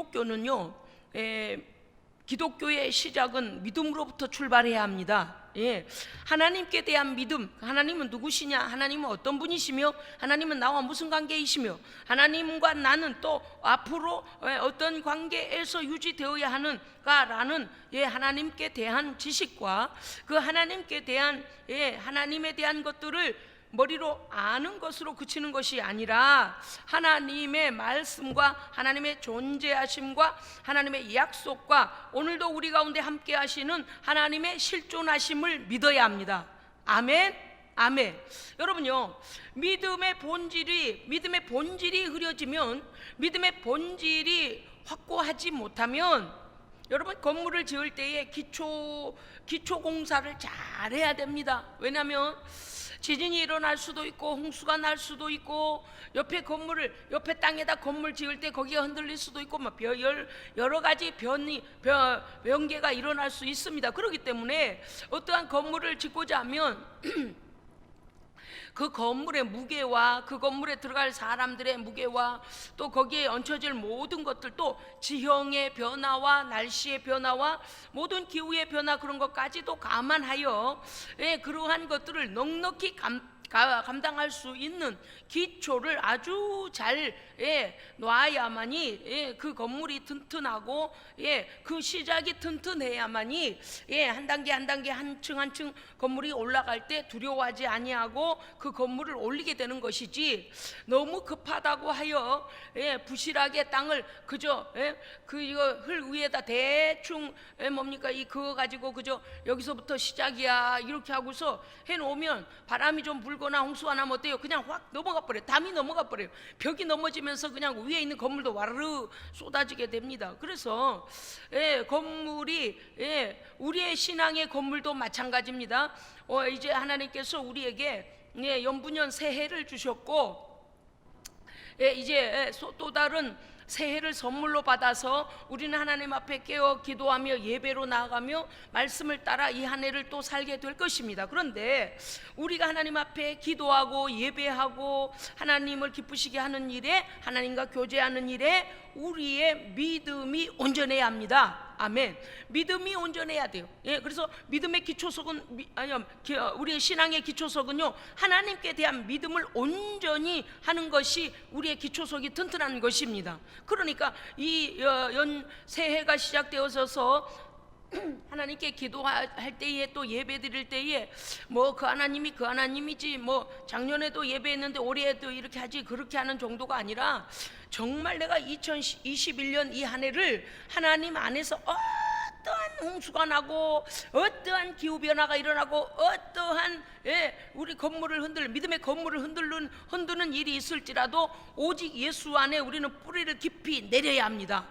기독교는요, 기독교의 시작은 믿음으로부터 출발해야 합니다. 하나님께 대한 믿음, 하나님은 누구시냐, 하나님은 어떤 분이시며, 하나님은 나와 무슨 관계이시며, 하나님과 나는 또 앞으로 어떤 관계에서 유지되어야 하는가라는 하나님께 대한 지식과 그 하나님께 대한 하나님에 대한 것들을 머리로 아는 것으로 그치는 것이 아니라 하나님의 말씀과 하나님의 존재하심과 하나님의 약속과 오늘도 우리 가운데 함께 하시는 하나님의 실존하심을 믿어야 합니다. 아멘. 아멘. 여러분요, 믿음의 본질이 흐려지면, 믿음의 본질이 확고하지 못하면, 여러분 건물을 지을 때에 기초 공사를 잘 해야 됩니다. 왜냐하면 지진이 일어날 수도 있고 홍수가 날 수도 있고 옆에 땅에다 건물 지을 때 거기가 흔들릴 수도 있고 여러 가지 변개가 일어날 수 있습니다. 그렇기 때문에 어떠한 건물을 짓고자 하면 그 건물의 무게와 그 건물에 들어갈 사람들의 무게와 또 거기에 얹혀질 모든 것들, 또 지형의 변화와 날씨의 변화와 모든 기후의 변화, 그런 것까지도 감안하여 그러한 것들을 넉넉히 감당할 수 있는 기초를 아주 잘 놔야만이 그 건물이 튼튼하고 그 시작이 튼튼해야만이 한 단계 한 단계 한 층 한 층 건물이 올라갈 때 두려워하지 아니하고 그 건물을 올리게 되는 것이지, 너무 급하다고 하여 부실하게 땅을 그저 이거 흙 위에다 대충 그거 가지고 그저 여기서부터 시작이야 이렇게 하고서 해놓으면 바람이 좀 불거나 홍수가 나면 어때요? 그냥 확 넘어가 버려요. 담이 넘어가 버려요. 벽이 넘어지면서 그냥 위에 있는 건물도 와르르 쏟아지게 됩니다. 그래서 건물이 우리의 신앙의 건물도 마찬가지입니다. 이제 하나님께서 우리에게 연분연 새해를 주셨고 이제 또 다른 새해를 선물로 받아서 우리는 하나님 앞에 깨어 기도하며 예배로 나아가며 말씀을 따라 이 한 해를 또 살게 될 것입니다. 그런데 우리가 하나님 앞에 기도하고 예배하고 하나님을 기쁘시게 하는 일에, 하나님과 교제하는 일에 우리의 믿음이 온전해야 합니다. 아멘. 믿음이 온전해야 돼요. 그래서 믿음의 기초석은 우리의 신앙의 기초석은요, 하나님께 대한 믿음을 온전히 하는 것이 우리의 기초석이 튼튼한 것입니다. 그러니까 이 새해가 시작되어서 하나님께 기도할 때에 또 예배 드릴 때에 그 하나님이 그 하나님이지 작년에도 예배했는데 올해에도 이렇게 하지 그렇게 하는 정도가 아니라, 정말 내가 2021년 이 한 해를 하나님 안에서 어떠한 홍수가 나고 어떠한 기후변화가 일어나고 어떠한 우리 건물을 믿음의 건물을 흔드는 일이 있을지라도 오직 예수 안에 우리는 뿌리를 깊이 내려야 합니다.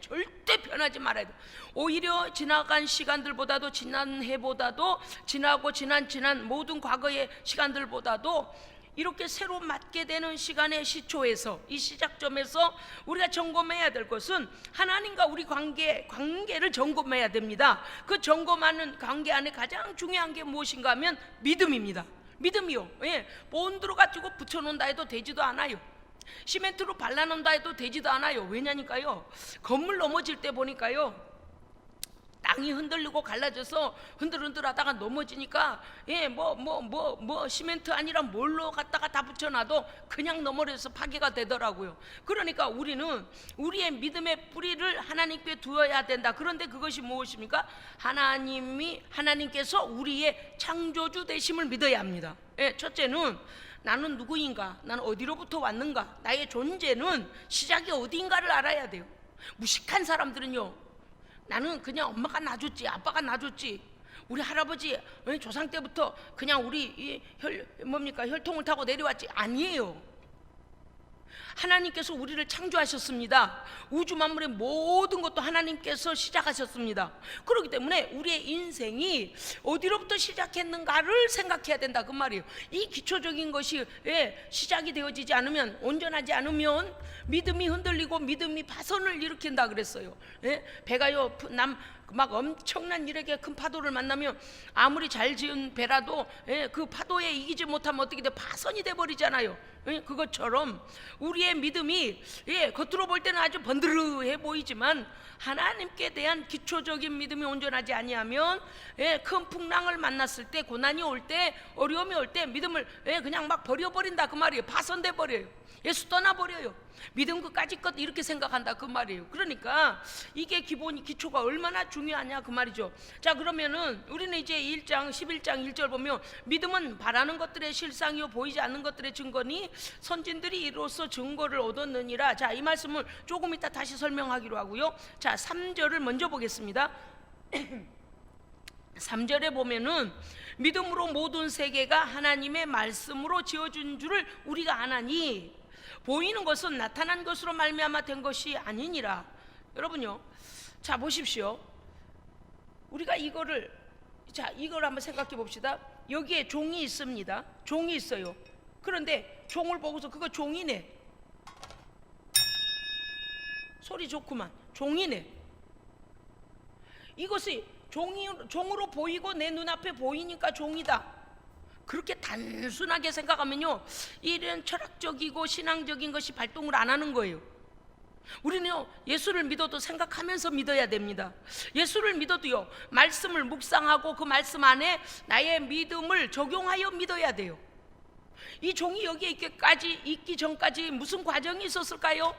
절대 변하지 말아야 돼. 오히려 지나간 시간들보다도, 지난 해보다도, 지난 모든 과거의 시간들보다도 이렇게 새로 맞게 되는 시간의 시초에서, 이 시작점에서 우리가 점검해야 될 것은 하나님과 우리 관계를 점검해야 됩니다. 그 점검하는 관계 안에 가장 중요한 게 무엇인가 하면 믿음입니다. 믿음이요. 본드로 가지고 붙여놓는다 해도 되지도 않아요. 시멘트로 발라놓는다 해도 되지도 않아요. 왜냐니까요, 건물 넘어질 때 보니까요, 땅이 흔들리고 갈라져서 흔들흔들하다가 넘어지니까 시멘트 아니라 뭘로 갖다가 다 붙여놔도 그냥 넘어져서 파괴가 되더라고요. 그러니까 우리는 우리의 믿음의 뿌리를 하나님께 두어야 된다. 그런데 그것이 무엇입니까? 하나님께서 우리의 창조주 되심을 믿어야 합니다. 첫째는 나는 누구인가, 나는 어디로부터 왔는가, 나의 존재는 시작이 어디인가를 알아야 돼요. 무식한 사람들은요, 나는 그냥 엄마가 낳아줬지, 아빠가 낳아줬지, 우리 할아버지 조상 때부터 그냥 우리 혈통을 타고 내려왔지. 아니에요. 하나님께서 우리를 창조하셨습니다. 우주 만물의 모든 것도 하나님께서 시작하셨습니다. 그렇기 때문에 우리의 인생이 어디로부터 시작했는가를 생각해야 된다, 그 말이에요. 이 기초적인 것이 시작이 되어지지 않으면, 온전하지 않으면 믿음이 흔들리고 믿음이 파선을 일으킨다 그랬어요. 예? 배가요 막 엄청난 이렇게 큰 파도를 만나면 아무리 잘 지은 배라도 그 파도에 이기지 못하면 어떻게 돼? 파선이 돼 버리잖아요. 그것처럼 우리의 믿음이 겉으로 볼 때는 아주 번드르해 보이지만 하나님께 대한 기초적인 믿음이 온전하지 아니하면 큰 풍랑을 만났을 때, 고난이 올 때, 어려움이 올 때 믿음을 그냥 막 버려버린다 그 말이에요. 파선돼 버려요. 예수 떠나버려요. 믿음 끝까지 것 이렇게 생각한다 그 말이에요. 그러니까 이게 기초가 얼마나 중요하냐 그 말이죠. 자, 그러면은 우리는 이제 1장 11장 1절 보면 믿음은 바라는 것들의 실상이요 보이지 않는 것들의 증거니 선진들이 이로써 증거를 얻었느니라. 자, 이 말씀을 조금 이따 다시 설명하기로 하고요. 자, 3절을 먼저 보겠습니다. 3절에 보면은 믿음으로 모든 세계가 하나님의 말씀으로 지어준 줄을 우리가 아나니 보이는 것은 나타난 것으로 말미암아 된 것이 아니니라. 여러분요, 자 보십시오. 우리가 이걸 한번 생각해 봅시다. 여기에 종이 있습니다. 종이 있어요. 그런데 종을 보고서 그거 종이네, 소리 좋구만, 종이네. 이것이 종으로 보이고 내 눈앞에 보이니까 종이다. 그렇게 단순하게 생각하면요, 이런 철학적이고 신앙적인 것이 발동을 안 하는 거예요. 우리는요, 예수를 믿어도 생각하면서 믿어야 됩니다. 예수를 믿어도요, 말씀을 묵상하고 그 말씀 안에 나의 믿음을 적용하여 믿어야 돼요. 이 종이 여기에 있기 전까지 무슨 과정이 있었을까요?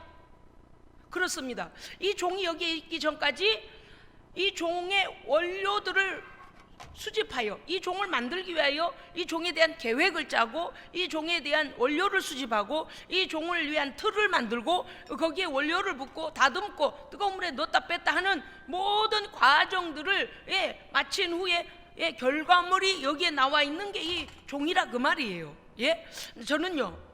그렇습니다. 이 종이 여기에 있기 전까지 이 종의 원료들을 수집하여 이 종을 만들기 위하여 이 종에 대한 계획을 짜고 이 종에 대한 원료를 수집하고 이 종을 위한 틀을 만들고 거기에 원료를 붓고 다듬고 뜨거운 물에 넣었다 뺐다 하는 모든 과정들을 마친 후에 결과물이 여기에 나와 있는 게 이 종이라 그 말이에요. 저는요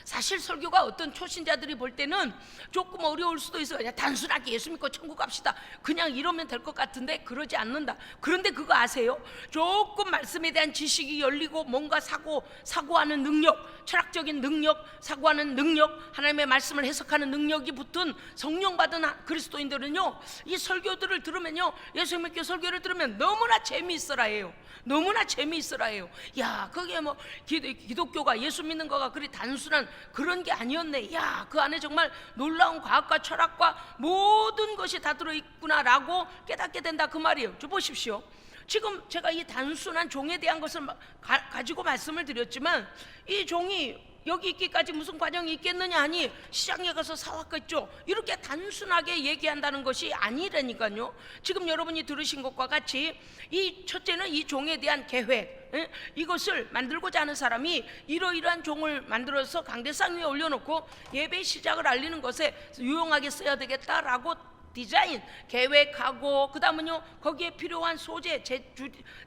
사실 설교가 어떤 초신자들이 볼 때는 조금 어려울 수도 있어요. 그냥 단순하게 예수 믿고 천국 갑시다, 그냥 이러면 될 것 같은데 그러지 않는다. 그런데 그거 아세요? 조금 말씀에 대한 지식이 열리고 뭔가 사고하는 능력, 철학적인 능력, 사고하는 능력, 하나님의 말씀을 해석하는 능력이 붙은 성령 받은 그리스도인들은요, 이 설교들을 들으면요, 예수 믿고 설교를 들으면 너무나 재미있어라 해요. 너무나 재미있어라 해요. 야, 그게 뭐 기독교가 예수 믿는 거가 그리 단순한 그런 게 아니었네. 야, 그 안에 정말 놀라운 과학과 철학과 모든 것이 다 들어있구나라고 깨닫게 된다 그 말이에요. 저 보십시오. 지금 제가 이 단순한 종에 대한 것을 가지고 말씀을 드렸지만 이 종이 여기 있기까지 무슨 과정이 있겠느냐 하니 시장에 가서 사왔겠죠. 이렇게 단순하게 얘기한다는 것이 아니라니까요. 지금 여러분이 들으신 것과 같이 이 첫째는 이 종에 대한 계획, 이것을 만들고자 하는 사람이 이러이러한 종을 만들어서 강대상 위에 올려놓고 예배 시작을 알리는 것에 유용하게 써야 되겠다라고 디자인, 계획하고 그 다음은요 거기에 필요한 소재,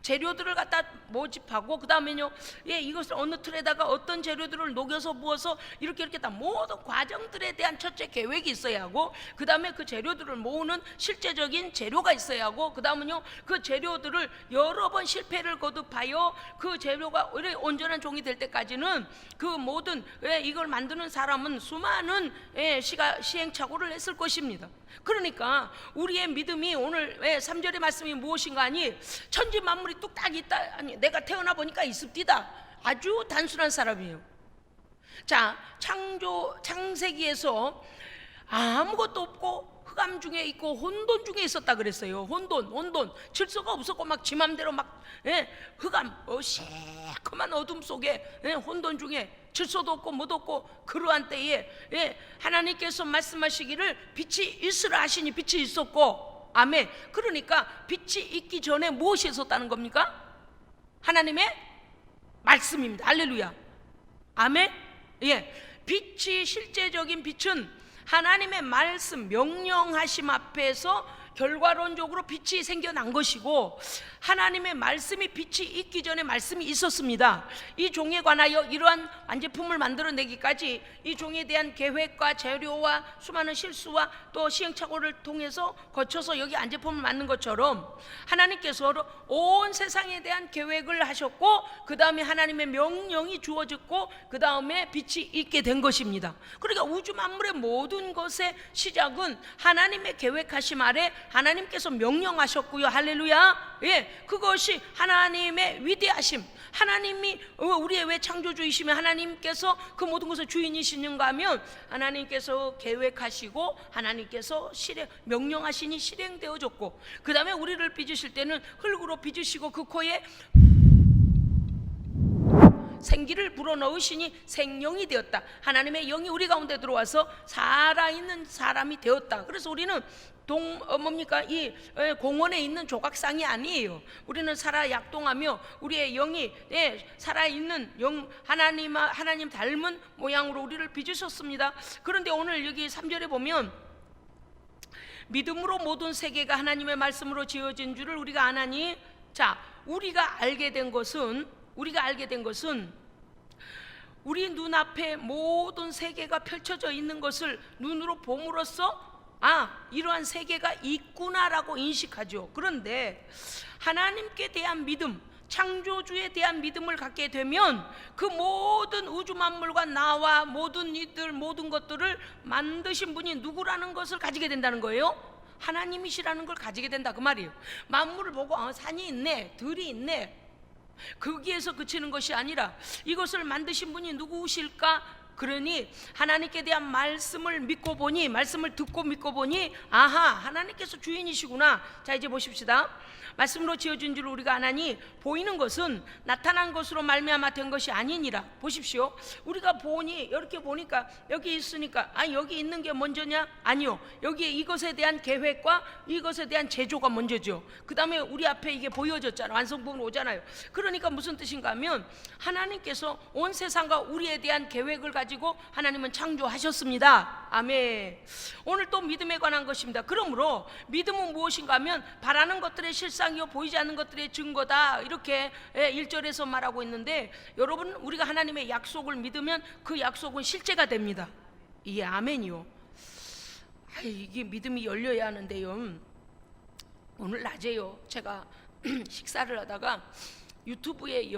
재료들을 갖다 모집하고 그 다음에는요 이것을 어느 틀에다가 어떤 재료들을 녹여서 부어서 이렇게 다 모든 과정들에 대한 첫째 계획이 있어야 하고 그 다음에 그 재료들을 모으는 실제적인 재료가 있어야 하고 그 다음은요 그 재료들을 여러 번 실패를 거듭하여 그 재료가 온전한 종이 될 때까지는 그 모든 이걸 만드는 사람은 수많은 시행착오를 했을 것입니다. 그러니까 우리의 믿음이 오늘 3절의 말씀이 무엇인가 하니 천지 만물이 뚝딱 있다, 아니 내가 태어나 보니까 있습디다. 아주 단순한 사람이에요. 자, 창세기에서 아무것도 없고 흑암 중에 있고 혼돈 중에 있었다 그랬어요. 혼돈 질서가 없었고 막 지 맘대로 막 흑암 새콤한 어둠 속에 혼돈 중에 질서도 없고 뭐도 없고 그러한 때에 하나님께서 말씀하시기를 빛이 있으라 하시니 빛이 있었고, 아멘. 그러니까 빛이 있기 전에 무엇이 있었다는 겁니까? 하나님의 말씀입니다. 할렐루야, 아멘. 빛이, 실제적인 빛은 하나님의 말씀, 명령하심 앞에서 결과론적으로 빛이 생겨난 것이고, 하나님의 말씀이 빛이 있기 전에 말씀이 있었습니다. 이 종에 관하여 이러한 완제품을 만들어내기까지 이 종에 대한 계획과 재료와 수많은 실수와 또 시행착오를 통해서 거쳐서 여기 완제품을 만든 것처럼 하나님께서 온 세상에 대한 계획을 하셨고, 그 다음에 하나님의 명령이 주어졌고, 그 다음에 빛이 있게 된 것입니다. 그러니까 우주 만물의 모든 것의 시작은 하나님의 계획하심 아래 하나님께서 명령하셨고요. 할렐루야. 예, 그것이 하나님의 위대하심, 하나님이 우리의 왜 창조주이시며 하나님께서 그 모든 것의 주인이시는가 하면 하나님께서 계획하시고 하나님께서 명령하시니 실행되어졌고, 그 다음에 우리를 빚으실 때는 흙으로 빚으시고 그 코에 생기를 불어넣으시니 생명이 되었다. 하나님의 영이 우리 가운데 들어와서 살아있는 사람이 되었다. 그래서 우리는 이 공원에 있는 조각상이 아니에요. 우리는 살아 약동하며 우리의 영이 살아있는 영, 하나님 닮은 모양으로 우리를 빚으셨습니다. 그런데 오늘 여기 3절에 보면 믿음으로 모든 세계가 하나님의 말씀으로 지어진 줄을 우리가 아나니, 자, 우리가 알게 된 것은 우리 눈앞에 모든 세계가 펼쳐져 있는 것을 눈으로 봄으로써 이러한 세계가 있구나라고 인식하죠. 그런데 하나님께 대한 믿음, 창조주에 대한 믿음을 갖게 되면 그 모든 우주 만물과 나와 모든 이들 모든 것들을 만드신 분이 누구라는 것을 가지게 된다는 거예요. 하나님이시라는 걸 가지게 된다 그 말이에요. 만물을 보고 산이 있네, 들이 있네, 거기에서 그치는 것이 아니라 이것을 만드신 분이 누구실까? 그러니 하나님께 대한 말씀을 믿고 보니, 말씀을 듣고 믿고 보니, 하나님께서 주인이시구나. 자, 이제 보십시다. 말씀으로 지어진 줄 우리가 아나니 보이는 것은 나타난 것으로 말미암아 된 것이 아니니라. 보십시오. 우리가 보니, 이렇게 보니까 여기 있으니까 여기 있는 게 먼저냐? 아니요. 여기에 이것에 대한 계획과 이것에 대한 제조가 먼저죠. 그 다음에 우리 앞에 이게 보여졌잖아요. 완성품으로 오잖아요. 그러니까 무슨 뜻인가 하면 하나님께서 온 세상과 우리에 대한 계획을 가지고 하나님은 창조하셨습니다. 아멘. 오늘 또 믿음에 관한 것입니다. 그러므로 믿음은 무엇인가 하면 바라는 것들의 실상이요 보이지 않는 것들의 증거다, 이렇게 1절에서 말하고 있는데, 여러분, 우리가 하나님의 약속을 믿으면 그 약속은 실제가 됩니다. 이게 아멘이요. 이게 믿음이 열려야 하는데요. 오늘 낮에요, 제가 식사를 하다가 유튜브에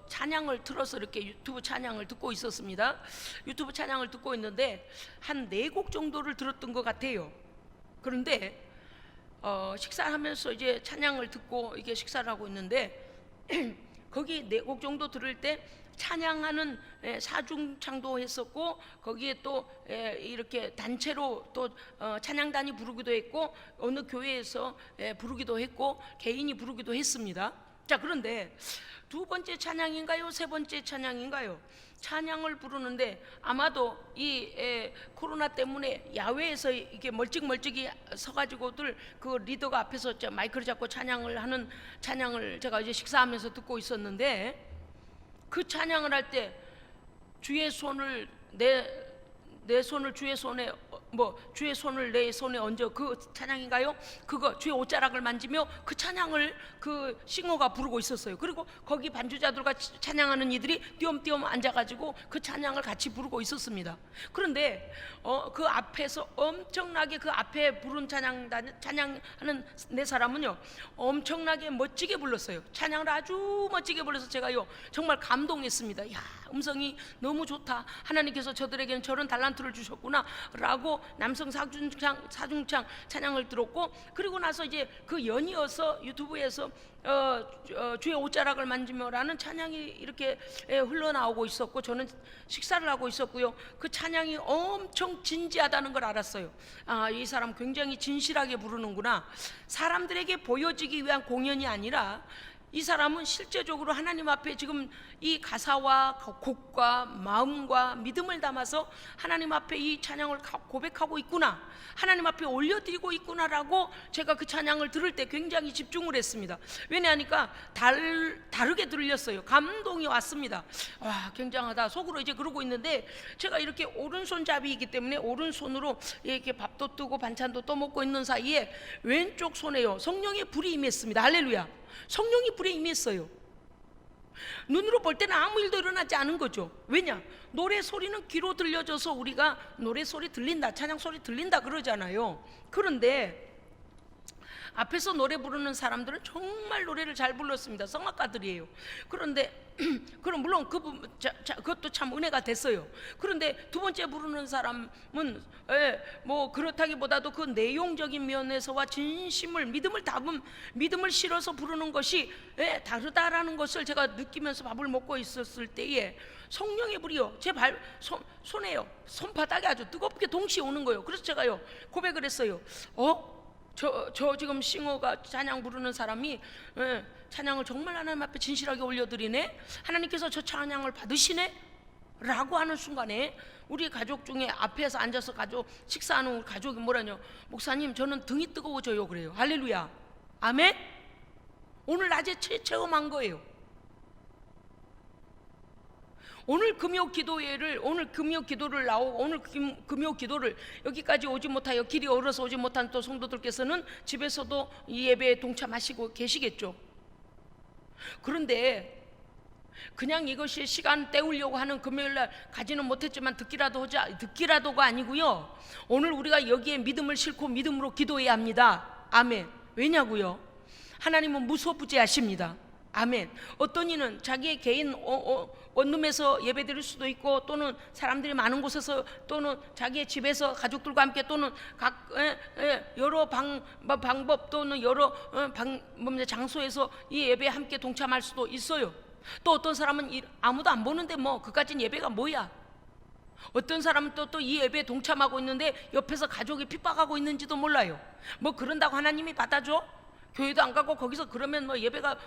찬양을 틀어서 이렇게 유튜브 찬양을 듣고 있었습니다. 유튜브 찬양을 듣고 있는데 한 4곡 정도를 들었던 것 같아요. 그런데 식사하면서 이제 찬양을 듣고 이게 식사를 하고 있는데 거기 4곡 정도 들을 때 찬양하는 사중창도 했었고, 거기에 또 이렇게 단체로 또 찬양단이 부르기도 했고, 어느 교회에서 부르기도 했고, 개인이 부르기도 했습니다. 자, 그런데 2번째 찬양인가요? 3번째 찬양인가요? 찬양을 부르는데 아마도 이 코로나 때문에 야외에서 이렇게 멀찍멀찍이 서가지고들 그 리더가 앞에서 마이크를 잡고 찬양을 하는 찬양을 제가 이제 식사하면서 듣고 있었는데, 그 찬양을 할 때 주의 손을 내 손을 주의 손에 주의 손을 내 손에 얹어, 그 찬양인가요? 그거 주의 옷자락을 만지며 그 찬양을 그 싱어가 부르고 있었어요. 그리고 거기 반주자들과 찬양하는 이들이 띄엄띄엄 앉아가지고 그 찬양을 같이 부르고 있었습니다. 그런데 그 앞에서 엄청나게 그 앞에 부른 찬양하는 네 사람은요 엄청나게 멋지게 불렀어요. 찬양을 아주 멋지게 불러서 제가요 정말 감동했습니다. 야, 음성이 너무 좋다. 하나님께서 저들에게는 저런 달란트를 주셨구나 라고 남성 사중창 찬양을 들었고, 그리고 나서 이제 그 연이어서 유튜브에서 주의 옷자락을 만지며라는 찬양이 이렇게 흘러나오고 있었고, 저는 식사를 하고 있었고요. 그 찬양이 엄청 진지하다는 걸 알았어요. 이 사람 굉장히 진실하게 부르는구나. 사람들에게 보여지기 위한 공연이 아니라 이 사람은 실제적으로 하나님 앞에 지금 이 가사와 곡과 마음과 믿음을 담아서 하나님 앞에 이 찬양을 고백하고 있구나, 하나님 앞에 올려드리고 있구나라고 제가 그 찬양을 들을 때 굉장히 집중을 했습니다. 왜냐하니까 다르게 들렸어요. 감동이 왔습니다. 와, 굉장하다 속으로 이제 그러고 있는데, 제가 이렇게 오른손잡이이기 때문에 오른손으로 이렇게 밥도 뜨고 반찬도 떠먹고 있는 사이에 왼쪽 손에요 성령의 불이 임했습니다. 할렐루야. 성령이 불에 임했어요. 눈으로 볼 때는 아무 일도 일어나지 않은 거죠. 왜냐? 노래 소리는 귀로 들려져서 우리가 노래 소리 들린다, 찬양 소리 들린다 그러잖아요. 그런데 앞에서 노래 부르는 사람들은 정말 노래를 잘 불렀습니다. 성악가들이에요. 그런데 그럼 물론 그것도 참 은혜가 됐어요. 그런데 두 번째 부르는 사람은 뭐 그렇다기보다도 그 내용적인 면에서와 진심을, 믿음을 실어서 부르는 것이 다르다라는 것을 제가 느끼면서 밥을 먹고 있었을 때에 성령의 불이요 제 손에요 손바닥에 아주 뜨겁게 동시에 오는 거예요. 그래서 제가요 고백을 했어요. 저 지금 싱어가 찬양 부르는 사람이 찬양을 정말 하나님 앞에 진실하게 올려드리네, 하나님께서 저 찬양을 받으시네 라고 하는 순간에 우리 가족 중에 앞에서 앉아서 식사하는 가족이 뭐라뇨, 목사님 저는 등이 뜨거워져요 그래요. 할렐루야. 아멘. 오늘 낮에 체험한 거예요. 오늘 금요 기도를 여기까지 오지 못하여 길이 얼어서 오지 못한 또 성도들께서는 집에서도 이 예배에 동참하시고 계시겠죠. 그런데 그냥 이것이 시간 때우려고 하는 금요일날 가지는 못했지만 듣기라도가 아니고요, 오늘 우리가 여기에 믿음을 싣고 믿음으로 기도해야 합니다. 아멘. 왜냐고요? 하나님은 무소부재하십니다. 아멘. 어떤 이는 자기의 개인 원룸에서 예배드릴 수도 있고, 또는 사람들이 많은 곳에서, 또는 자기의 집에서 가족들과 함께, 또는 각 여러 방법 또는 여러 장소에서 이 예배에 함께 동참할 수도 있어요. 또 어떤 사람은 아무도 안 보는데 뭐 그까진 예배가 뭐야. 어떤 사람은 또 이 예배에 동참하고 있는데 옆에서 가족이 핍박하고 있는지도 몰라요. 뭐 그런다고 하나님이 받아줘? 교회도 안 가고 거기서 그러면 뭐 예배가,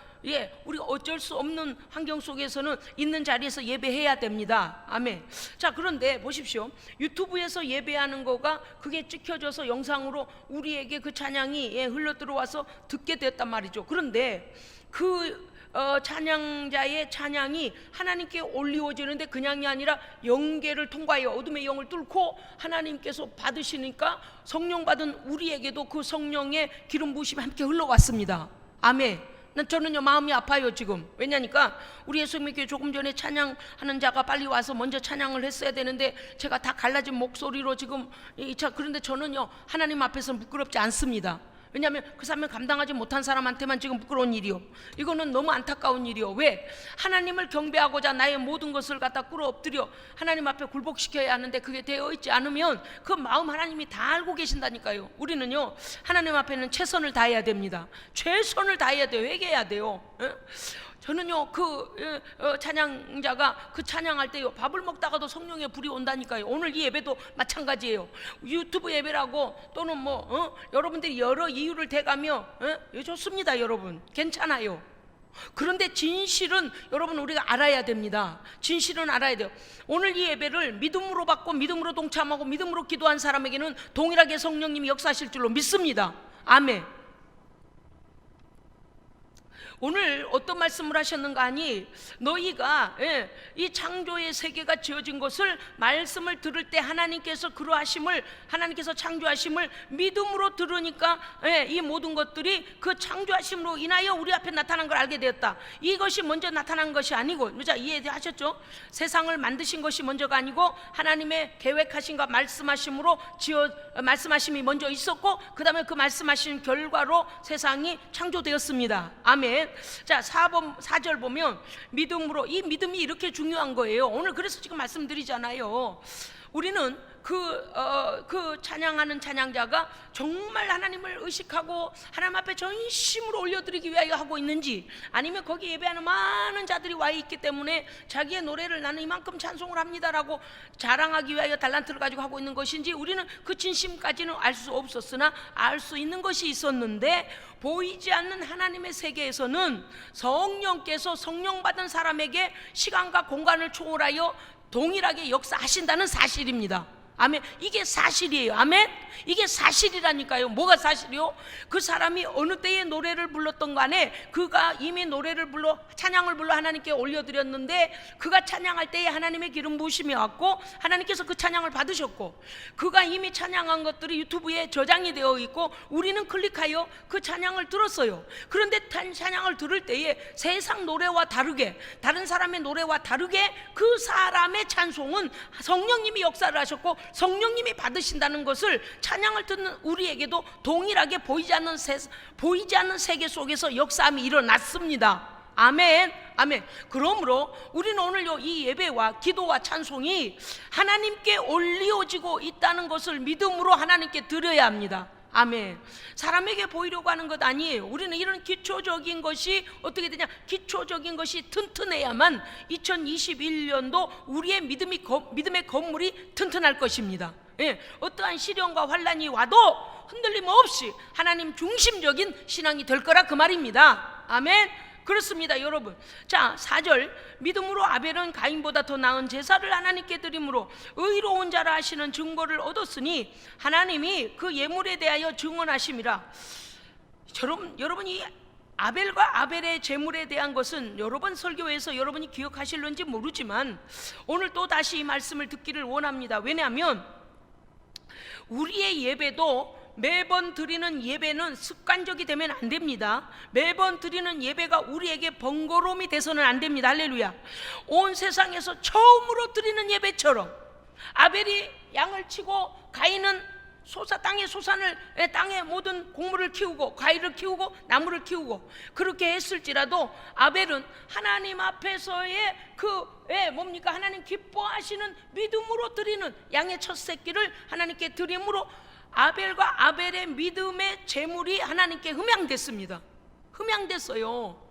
우리가 어쩔 수 없는 환경 속에서는 있는 자리에서 예배해야 됩니다. 아멘. 자, 그런데 보십시오. 유튜브에서 예배하는 거가 그게 찍혀져서 영상으로 우리에게 그 찬양이 흘러 들어와서 듣게 됐단 말이죠. 그런데 그 찬양자의 찬양이 하나님께 올리워지는데 그냥이 아니라 영계를 통과하여 어둠의 영을 뚫고 하나님께서 받으시니까 성령 받은 우리에게도 그 성령의 기름 부으심이 함께 흘러왔습니다. 아멘. 저는요 마음이 아파요 지금. 왜냐니까 우리 예수님께 조금 전에 찬양하는 자가 빨리 와서 먼저 찬양을 했어야 되는데 제가 다 갈라진 목소리로 지금 그런데 저는요 하나님 앞에서는 부끄럽지 않습니다. 왜냐하면 그 사람을 감당하지 못한 사람한테만 지금 부끄러운 일이요. 이거는 너무 안타까운 일이요. 왜? 하나님을 경배하고자 나의 모든 것을 갖다 꿇어엎드려 하나님 앞에 굴복시켜야 하는데 그게 되어 있지 않으면 그 마음 하나님이 다 알고 계신다니까요. 우리는요 하나님 앞에는 최선을 다해야 됩니다. 최선을 다해야 돼요. 회개해야 돼요. 저는요 찬양자가 그 찬양할 때요 밥을 먹다가도 성령의 불이 온다니까요. 오늘 이 예배도 마찬가지예요. 유튜브 예배라고 또는 여러분들이 여러 이유를 대가며 좋습니다. 여러분 괜찮아요. 그런데 진실은 여러분 우리가 알아야 됩니다. 진실은 알아야 돼요. 오늘 이 예배를 믿음으로 받고 믿음으로 동참하고 믿음으로 기도한 사람에게는 동일하게 성령님이 역사하실 줄로 믿습니다. 아멘. 오늘 어떤 말씀을 하셨는가 하니, 너희가 이 창조의 세계가 지어진 것을 말씀을 들을 때 하나님께서 창조하심을 믿음으로 들으니까 이 모든 것들이 그 창조하심으로 인하여 우리 앞에 나타난 걸 알게 되었다. 이것이 먼저 나타난 것이 아니고, 자 이해하셨죠? 세상을 만드신 것이 먼저가 아니고 하나님의 계획하신과 말씀하심이 먼저 있었고, 그 다음에 그 말씀하신 결과로 세상이 창조되었습니다. 아멘. 자 4절 보면 믿음으로, 이 믿음이 이렇게 중요한 거예요. 오늘 그래서 지금 말씀드리잖아요. 우리는 그 찬양하는 찬양자가 정말 하나님을 의식하고 하나님 앞에 전심으로 올려드리기 위하여 하고 있는지, 아니면 거기 예배하는 많은 자들이 와 있기 때문에 자기의 노래를 나는 이만큼 찬송을 합니다라고 자랑하기 위하여 달란트를 가지고 하고 있는 것인지, 우리는 그 진심까지는 알 수 없었으나 알 수 있는 것이 있었는데, 보이지 않는 하나님의 세계에서는 성령께서 성령 받은 사람에게 시간과 공간을 초월하여 동일하게 역사하신다는 사실입니다. 아멘. 이게 사실이에요. 아멘. 이게 사실이라니까요. 뭐가 사실이요? 그 사람이 어느 때에 노래를 불렀던 간에 그가 이미 노래를 불러 찬양을 불러 하나님께 올려드렸는데, 그가 찬양할 때에 하나님의 기름 부으심이 왔고 하나님께서 그 찬양을 받으셨고, 그가 이미 찬양한 것들이 유튜브에 저장이 되어 있고 우리는 클릭하여 그 찬양을 들었어요. 그런데 찬양을 들을 때에 세상 노래와 다르게, 다른 사람의 노래와 다르게 그 사람의 찬송은 성령님이 역사를 하셨고 성령님이 받으신다는 것을 찬양을 듣는 우리에게도 동일하게 보이지 않는 세계 속에서 역사함이 일어났습니다. 아멘. 아멘. 그러므로 우리는 오늘 이 예배와 기도와 찬송이 하나님께 올려지고 있다는 것을 믿음으로 하나님께 드려야 합니다. 아멘. 사람에게 보이려고 하는 것 아니에요. 우리는 이런 기초적인 것이 어떻게 되냐, 기초적인 것이 튼튼해야만 2021년도 우리의 믿음의 건물이 튼튼할 것입니다. 예, 어떠한 시련과 환난이 와도 흔들림 없이 하나님 중심적인 신앙이 될 거라 그 말입니다. 아멘. 그렇습니다, 여러분. 자, 4절, 믿음으로 아벨은 가인보다 더 나은 제사를 하나님께 드림으로 의로운 자라 하시는 증거를 얻었으니 하나님이 그 예물에 대하여 증언하심이라. 여러분이 아벨과 아벨의 제물에 대한 것은 여러 번 설교에서 여러분이 기억하실런지 모르지만 오늘 또 다시 이 말씀을 듣기를 원합니다. 왜냐하면 우리의 예배도 매번 드리는 예배는 습관적이 되면 안 됩니다. 매번 드리는 예배가 우리에게 번거로움이 돼서는 안 됩니다. 할렐루야. 온 세상에서 처음으로 드리는 예배처럼 아벨이 양을 치고 가인은 땅의 모든 곡물을 키우고 과일을 키우고 나무를 키우고 그렇게 했을지라도 아벨은 하나님 앞에서의 하나님 기뻐하시는 믿음으로 드리는 양의 첫 새끼를 하나님께 드림으로 아벨과 아벨의 믿음의 제물이 하나님께 흠양됐습니다. 흠양됐어요.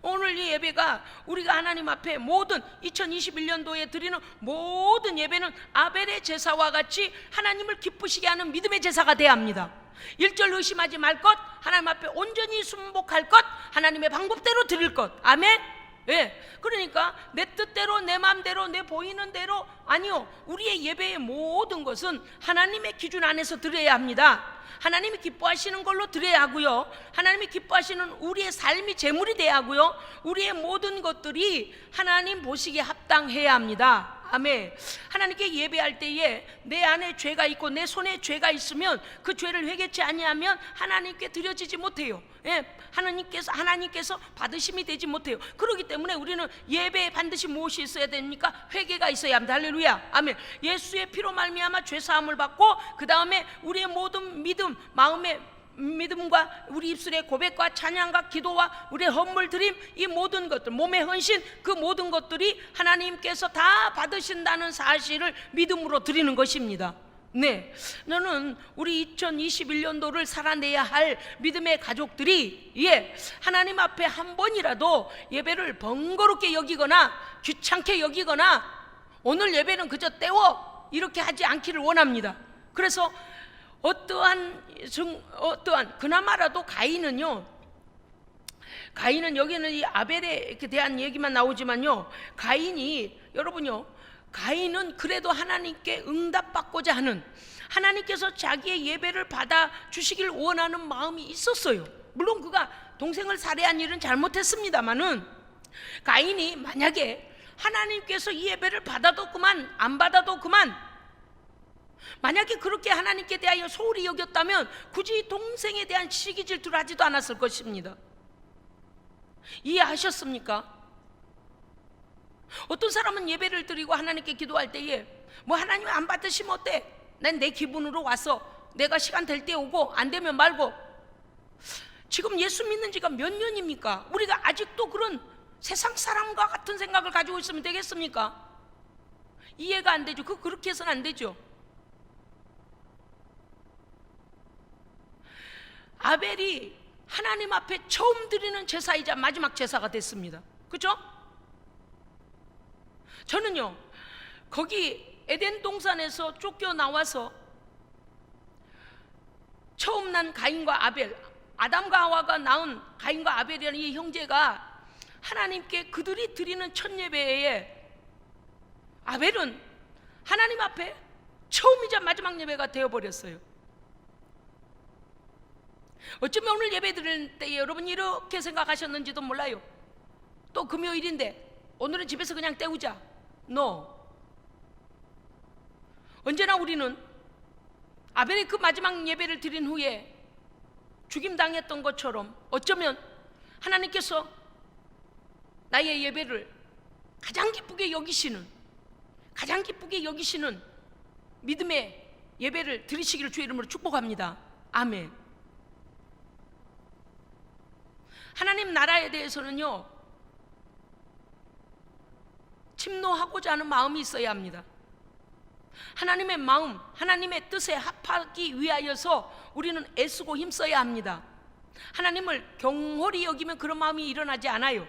오늘 이 예배가 우리가 하나님 앞에 모든 2021년도에 드리는 모든 예배는 아벨의 제사와 같이 하나님을 기쁘시게 하는 믿음의 제사가 되어야 합니다. 일절 의심하지 말 것, 하나님 앞에 온전히 순복할 것, 하나님의 방법대로 드릴 것. 아멘. 예, 그러니까 내 뜻대로 내 마음대로 내 보이는 대로 아니요, 우리의 예배의 모든 것은 하나님의 기준 안에서 드려야 합니다. 하나님이 기뻐하시는 걸로 드려야 하고요, 하나님이 기뻐하시는 우리의 삶이 제물이 돼야 하고요, 우리의 모든 것들이 하나님 보시기에 합당해야 합니다. 아멘. 하나님께 예배할 때에 내 안에 죄가 있고 내 손에 죄가 있으면 그 죄를 회개치 아니하면 하나님께 드려지지 못해요. 예, 하나님께서 받으심이 되지 못해요. 그렇기 때문에 우리는 예배에 반드시 무엇이 있어야 됩니까? 회개가 있어야 합니다. 할렐루야. 아멘. 예수의 피로 말미암아 죄 사함을 받고 그 다음에 우리의 모든 마음의 믿음과 우리 입술의 고백과 찬양과 기도와 우리의 헌물 드림, 이 모든 것들, 몸의 헌신, 그 모든 것들이 하나님께서 다 받으신다는 사실을 믿음으로 드리는 것입니다. 네, 너는 우리 2021년도를 살아내야 할 믿음의 가족들이 하나님 앞에 한 번이라도 예배를 번거롭게 여기거나 귀찮게 여기거나 오늘 예배는 그저 때워 이렇게 하지 않기를 원합니다. 그래서 어떠한 그나마라도 가인은 여기는 이 아벨에 대한 얘기만 나오지만요, 가인은 그래도 하나님께 응답받고자 하는, 하나님께서 자기의 예배를 받아 주시길 원하는 마음이 있었어요. 물론 그가 동생을 살해한 일은 잘못했습니다마는, 가인이 만약에 하나님께서 이 예배를 받아도 그만 안 받아도 그만, 만약에 그렇게 하나님께 대하여 소홀히 여겼다면 굳이 동생에 대한 시기 질투를 하지도 않았을 것입니다. 이해하셨습니까? 어떤 사람은 예배를 드리고 하나님께 기도할 때에 하나님 안 받으시면 어때? 난 내 기분으로 와서 내가 시간 될 때 오고 안 되면 말고. 지금 예수 믿는 지가 몇 년입니까? 우리가 아직도 그런 세상 사람과 같은 생각을 가지고 있으면 되겠습니까? 이해가 안 되죠. 그렇게 해서는 안 되죠. 아벨이 하나님 앞에 처음 드리는 제사이자 마지막 제사가 됐습니다. 그죠? 저는요, 거기 에덴 동산에서 쫓겨나와서 처음 난 가인과 아벨, 아담과 하와가 낳은 가인과 아벨이라는 이 형제가 하나님께 그들이 드리는 첫 예배에 아벨은 하나님 앞에 처음이자 마지막 예배가 되어버렸어요. 어쩌면 오늘 예배 드릴 때 여러분이 이렇게 생각하셨는지도 몰라요. 또 금요일인데 오늘은 집에서 그냥 때우자. No. 언제나 우리는 아벨이 그 마지막 예배를 드린 후에 죽임당했던 것처럼 어쩌면 하나님께서 나의 예배를 가장 기쁘게 여기시는 믿음의 예배를 드리시기를 주의 이름으로 축복합니다. 아멘. 하나님 나라에 대해서는요, 침노하고자 하는 마음이 있어야 합니다. 하나님의 마음, 하나님의 뜻에 합하기 위하여서 우리는 애쓰고 힘써야 합니다. 하나님을 경홀히 여기면 그런 마음이 일어나지 않아요.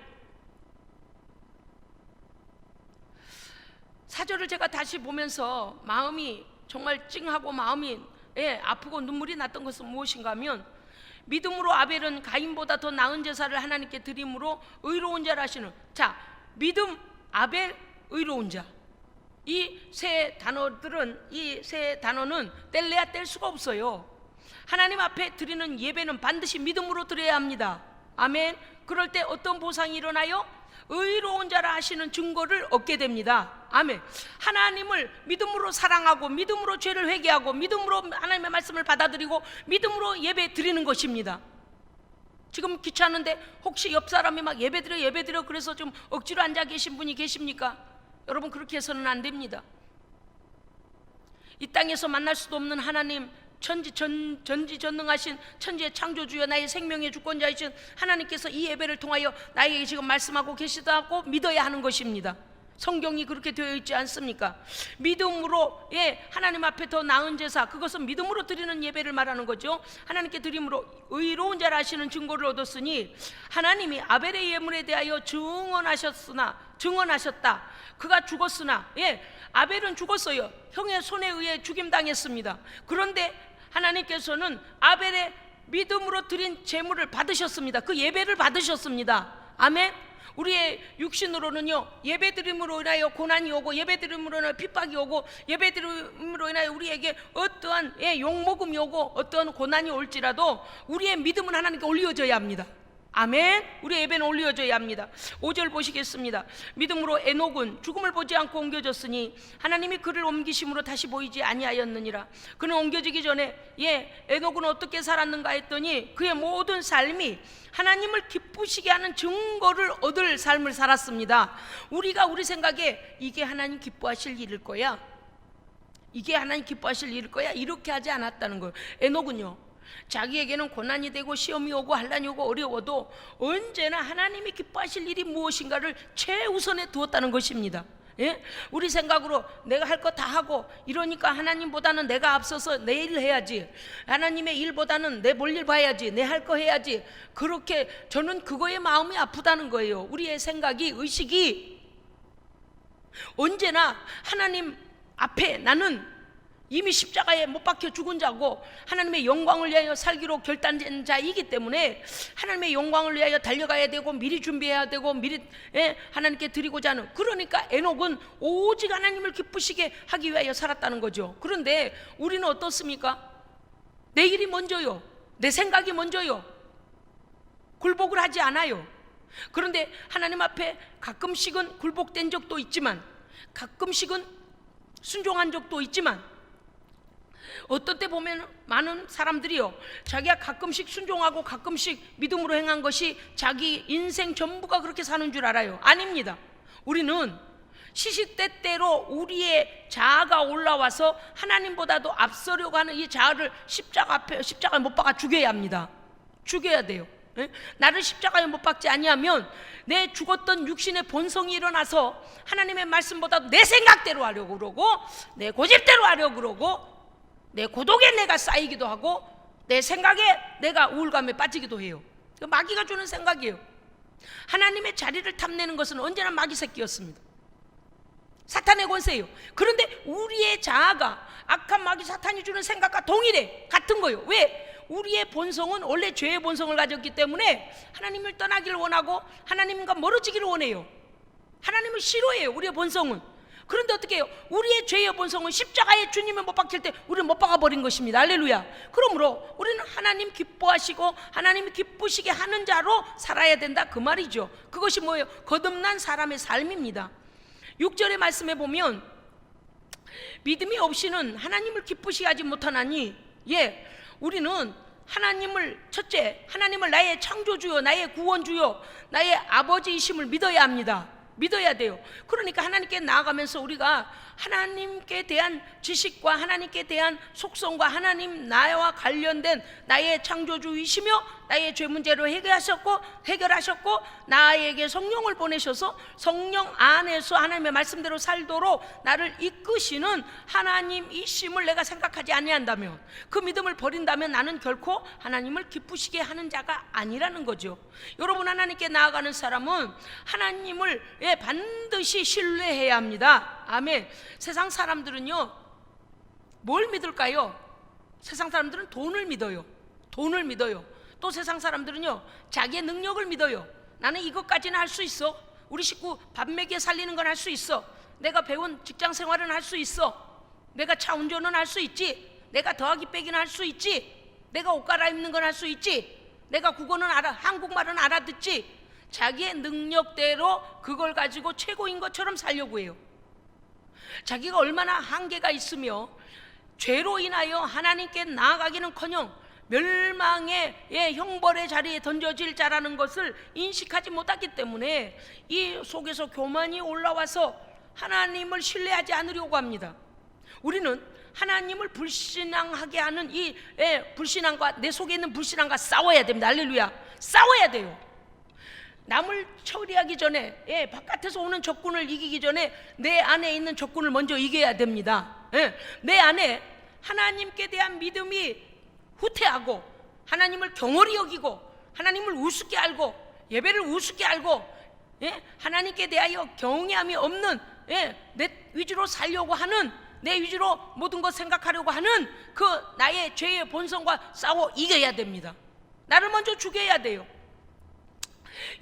사절을 제가 다시 보면서 마음이 정말 찡하고 마음이 아프고 눈물이 났던 것은 무엇인가 하면, 믿음으로 아벨은 가인보다 더 나은 제사를 하나님께 드림으로 의로운 자라 하시는, 자, 믿음, 아벨, 의로운 자, 이 세 단어는 뗄래야 뗄 수가 없어요. 하나님 앞에 드리는 예배는 반드시 믿음으로 드려야 합니다. 아멘. 그럴 때 어떤 보상이 일어나요? 의로운 자라 하시는 증거를 얻게 됩니다. 아멘. 하나님을 믿음으로 사랑하고 믿음으로 죄를 회개하고 믿음으로 하나님의 말씀을 받아들이고 믿음으로 예배 드리는 것입니다. 지금 귀찮은데 혹시 옆 사람이 막 예배 드려 그래서 좀 억지로 앉아 계신 분이 계십니까? 여러분, 그렇게 해서는 안 됩니다. 이 땅에서 만날 수도 없는 하나님, 전지전능하신 천지의 창조주여 나의 생명의 주권자이신 하나님께서 이 예배를 통하여 나에게 지금 말씀하고 계시다고 믿어야 하는 것입니다. 성경이 그렇게 되어 있지 않습니까? 믿음으로 하나님 앞에 더 나은 제사, 그것은 믿음으로 드리는 예배를 말하는 거죠. 하나님께 드림으로 의로운 자라 하시는 증거를 얻었으니 하나님이 아벨의 예물에 대하여 증언하셨다. 그가 죽었으나 아벨은 죽었어요. 형의 손에 의해 죽임당했습니다. 그런데 하나님께서는 아벨의 믿음으로 드린 제물을 받으셨습니다. 그 예배를 받으셨습니다. 아멘. 우리의 육신으로는요, 예배드림으로 인하여 고난이 오고 예배드림으로 인하여 핍박이 오고 예배드림으로 인하여 우리에게 어떠한 욕먹음이 오고 어떠한 고난이 올지라도 우리의 믿음은 하나님께 올려져야 합니다. 아멘. 우리 예배는 올려져야 합니다. 5절 보시겠습니다. 믿음으로 에녹은 죽음을 보지 않고 옮겨졌으니 하나님이 그를 옮기심으로 다시 보이지 아니하였느니라. 그는 옮겨지기 전에 에녹은 어떻게 살았는가 했더니 그의 모든 삶이 하나님을 기쁘시게 하는 증거를 얻을 삶을 살았습니다. 우리가 우리 생각에 이게 하나님 기뻐하실 일일 거야, 이게 하나님 기뻐하실 일일 거야, 이렇게 하지 않았다는 거예요. 에녹은요, 자기에게는 고난이 되고 시험이 오고 환난이 오고 어려워도 언제나 하나님이 기뻐하실 일이 무엇인가를 최우선에 두었다는 것입니다. 우리 생각으로 내가 할 거 다 하고 이러니까 하나님보다는 내가 앞서서 내 일 해야지, 하나님의 일보다는 내 볼 일 봐야지, 내 할 거 해야지, 그렇게 저는 그거에 마음이 아프다는 거예요. 우리의 생각이, 의식이 언제나 하나님 앞에 나는 이미 십자가에 못 박혀 죽은 자고 하나님의 영광을 위하여 살기로 결단된 자이기 때문에 하나님의 영광을 위하여 달려가야 되고 미리 준비해야 되고 미리 하나님께 드리고자 하는, 그러니까 에녹은 오직 하나님을 기쁘시게 하기 위하여 살았다는 거죠. 그런데 우리는 어떻습니까? 내 일이 먼저요, 내 생각이 먼저요, 굴복을 하지 않아요. 그런데 하나님 앞에 가끔씩은 굴복된 적도 있지만 가끔씩은 순종한 적도 있지만 어떤 때 보면 많은 사람들이요, 자기가 가끔씩 순종하고 가끔씩 믿음으로 행한 것이 자기 인생 전부가 그렇게 사는 줄 알아요. 아닙니다. 우리는 시시때때로 우리의 자아가 올라와서 하나님보다도 앞서려고 하는 이 자아를 십자가에 못 박아 죽여야 합니다. 죽여야 돼요. 나를 십자가에 못 박지 아니하면 내 죽었던 육신의 본성이 일어나서 하나님의 말씀보다 내 생각대로 하려고 그러고, 내 고집대로 하려고 그러고, 내 고독에 내가 쌓이기도 하고, 내 생각에 내가 우울감에 빠지기도 해요. 마귀가 주는 생각이에요. 하나님의 자리를 탐내는 것은 언제나 마귀 새끼였습니다. 사탄의 권세예요. 그런데 우리의 자아가 악한 마귀 사탄이 주는 생각과 동일해, 같은 거예요. 왜? 우리의 본성은 원래 죄의 본성을 가졌기 때문에 하나님을 떠나기를 원하고 하나님과 멀어지기를 원해요. 하나님을 싫어해요, 우리의 본성은. 그런데 어떻게 해요? 우리의 죄의 본성은 십자가에 주님을 못 박힐 때 우리는 못 박아버린 것입니다. 할렐루야. 그러므로 우리는 하나님 기뻐하시고 하나님이 기쁘시게 하는 자로 살아야 된다, 그 말이죠. 그것이 뭐예요? 거듭난 사람의 삶입니다. 6절의 말씀에 보면 믿음이 없이는 하나님을 기쁘시게 하지 못하나니, 우리는 하나님을, 첫째, 하나님을 나의 창조주요, 나의 구원주요, 나의 아버지이심을 믿어야 합니다. 믿어야 돼요. 그러니까 하나님께 나아가면서 우리가 하나님께 대한 지식과 하나님께 대한 속성과 하나님 나와 관련된 나의 창조주이시며 나의 죄 문제를 해결하셨고 나에게 성령을 보내셔서 성령 안에서 하나님의 말씀대로 살도록 나를 이끄시는 하나님이심을 내가 생각하지 아니한다면, 그 믿음을 버린다면 나는 결코 하나님을 기쁘시게 하는 자가 아니라는 거죠. 여러분, 하나님께 나아가는 사람은 하나님을 반드시 신뢰해야 합니다. 아멘. 세상 사람들은요, 뭘 믿을까요? 세상 사람들은 돈을 믿어요. 돈을 믿어요. 또 세상 사람들은요, 자기의 능력을 믿어요. 나는 이것까지는 할 수 있어. 우리 식구 밥 먹여 살리는 건 할 수 있어. 내가 배운 직장 생활은 할 수 있어. 내가 차 운전은 할 수 있지. 내가 더하기 빼기는 할 수 있지. 내가 옷 갈아입는 건 할 수 있지. 내가 국어는 한국말은 알아듣지. 자기의 능력대로 그걸 가지고 최고인 것처럼 살려고 해요. 자기가 얼마나 한계가 있으며 죄로 인하여 하나님께 나아가기는커녕 멸망의 형벌의 자리에 던져질 자라는 것을 인식하지 못하기 때문에 이 속에서 교만이 올라와서 하나님을 신뢰하지 않으려고 합니다. 우리는 하나님을 불신앙하게 하는 이 불신앙과, 내 속에 있는 불신앙과 싸워야 됩니다. 할렐루야. 싸워야 돼요. 남을 처리하기 전에, 바깥에서 오는 적군을 이기기 전에 내 안에 있는 적군을 먼저 이겨야 됩니다. 내 안에 하나님께 대한 믿음이 후퇴하고 하나님을 경홀히 여기고 하나님을 우습게 알고 예배를 우습게 알고 하나님께 대하여 경외함이 없는, 내 위주로 살려고 하는, 내 위주로 모든 것 생각하려고 하는 그 나의 죄의 본성과 싸워 이겨야 됩니다. 나를 먼저 죽여야 돼요.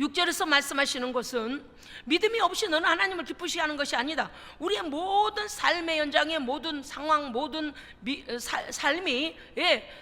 6절에서 말씀하시는 것은 믿음이 없이 너는 하나님을 기쁘시게 하는 것이 아니다. 우리의 모든 삶의 현장의 모든 상황, 모든 삶이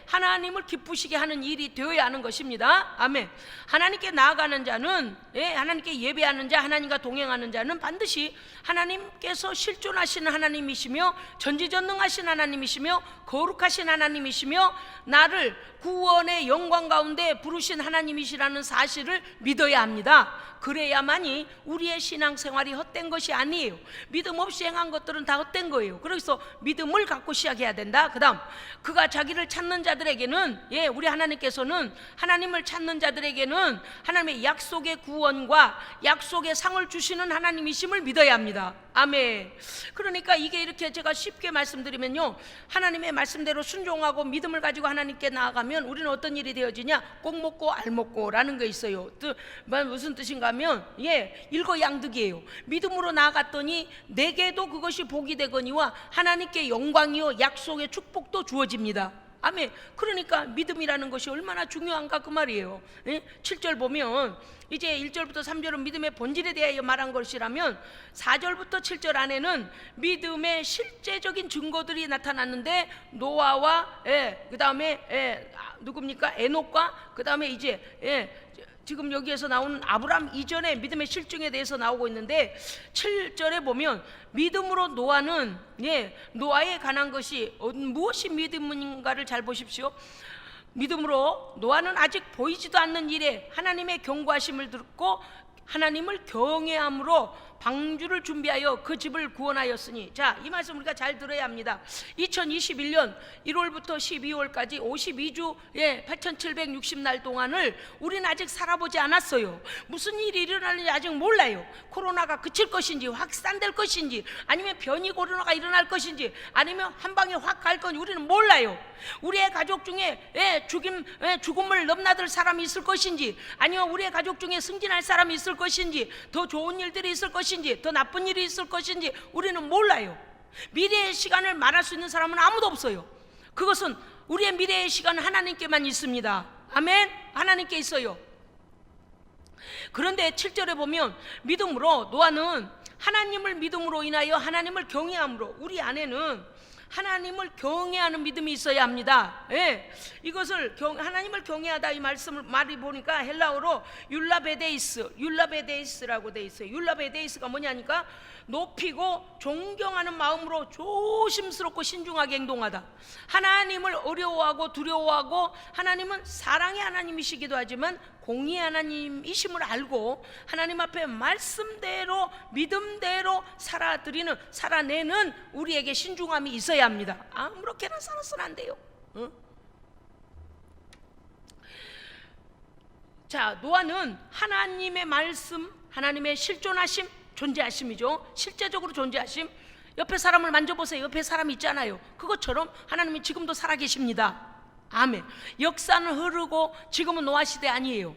하나님을 기쁘시게 하는 일이 되어야 하는 것입니다. 아멘. 하나님께 나아가는 자는, 하나님께 예배하는 자, 하나님과 동행하는 자는 반드시 하나님께서 실존하시는 하나님이시며 전지전능하신 하나님이시며 거룩하신 하나님이시며 나를 구원의 영광 가운데 부르신 하나님이시라는 사실을 믿어야 합니다. 그래야만이 우리의 신앙생활이 헛된 것이 아니에요. 믿음 없이 행한 것들은 다 헛된 거예요. 그래서 믿음을 갖고 시작해야 된다. 그 다음, 그가 자기를 찾는 자들에게는, 우리 하나님께서는 하나님을 찾는 자들에게는 하나님의 약속의 구원과 약속의 상을 주시는 하나님이심을 믿어야 합니다. 아멘. 그러니까 이게 이렇게 제가 쉽게 말씀드리면요, 하나님의 말씀대로 순종하고 믿음을 가지고 하나님께 나아가면 우리는 어떤 일이 되어지냐? 꼭 먹고 알 먹고라는 게 있어요. 무슨 뜻인가 하면 일거양득이에요. 믿음으로 나아갔더니 내게도 그것이 복이 되거니와 하나님께 영광이요 약속의 축복도 주어집니다. 아멘. 그러니까 믿음이라는 것이 얼마나 중요한가, 그 말이에요. 7절 보면 이제 1절부터 3절은 믿음의 본질에 대하여 말한 것이라면 4절부터 7절 안에는 믿음의 실제적인 증거들이 나타났는데, 노아와 그 다음에 누굽니까? 에녹과 그 다음에 이제 지금 여기에서 나오는 아브람 이전의 믿음의 실증에 대해서 나오고 있는데, 7절에 보면 믿음으로 노아는, 노아에 관한 것이 무엇이 믿음인가를 잘 보십시오. 믿음으로 노아는 아직 보이지도 않는 일에 하나님의 경고하심을 듣고 하나님을 경외함으로 방주를 준비하여 그 집을 구원하였으니. 자, 이 말씀 우리가 잘 들어야 합니다. 2021년 1월부터 12월까지 52주 8760날 동안을 우리는 아직 살아보지 않았어요. 무슨 일이 일어나는지 아직 몰라요. 코로나가 그칠 것인지 확산될 것인지 아니면 변이 코로나가 일어날 것인지 아니면 한 방에 확 갈 건지 우리는 몰라요. 우리의 가족 중에 죽음을 넘나들 사람이 있을 것인지 아니면 우리의 가족 중에 승진할 사람이 있을 것인지 더 좋은 일들이 있을 것인지 더 나쁜 일이 있을 것인지 우리는 몰라요. 미래의 시간을 말할 수 있는 사람은 아무도 없어요. 그것은 우리의 미래의 시간은 하나님께만 있습니다. 아멘. 하나님께 있어요. 그런데 7절에 보면 믿음으로 노아는 하나님을 믿음으로 인하여 하나님을 경외함으로, 우리 안에는 하나님을 경외하는 믿음이 있어야 합니다. 이것을 하나님을 경외하다 이 말이 보니까 헬라어로 율라베데이스라고 돼 있어요. 율라베데이스가 뭐냐니까 높이고 존경하는 마음으로 조심스럽고 신중하게 행동하다. 하나님을 어려워하고 두려워하고, 하나님은 사랑의 하나님이시기도 하지만 공의의 하나님이심을 알고 하나님 앞에 말씀대로 믿음대로 살아내는 우리에게 신중함이 있어야 합니다. 아무렇게나 살아서는 안 돼요. 자, 노아는 하나님의 말씀, 하나님의 실존하심, 존재하심이죠. 실제적으로 존재하심. 옆에 사람을 만져보세요. 옆에 사람이 있잖아요. 그것처럼 하나님이 지금도 살아계십니다. 아멘. 역사는 흐르고 지금은 노아 시대 아니에요.